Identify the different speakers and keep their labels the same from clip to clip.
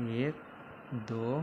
Speaker 1: 1 2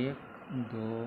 Speaker 1: 1 2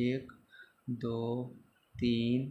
Speaker 1: 1 2 3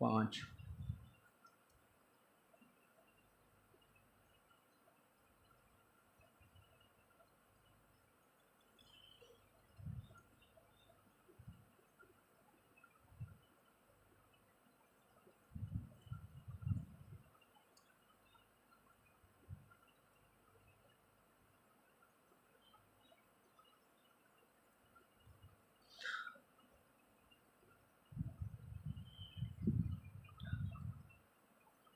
Speaker 1: 5۔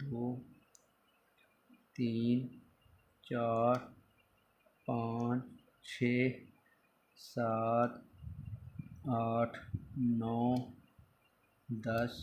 Speaker 1: 2 3 4 5 6 7 8 9 10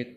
Speaker 1: 1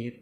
Speaker 1: 1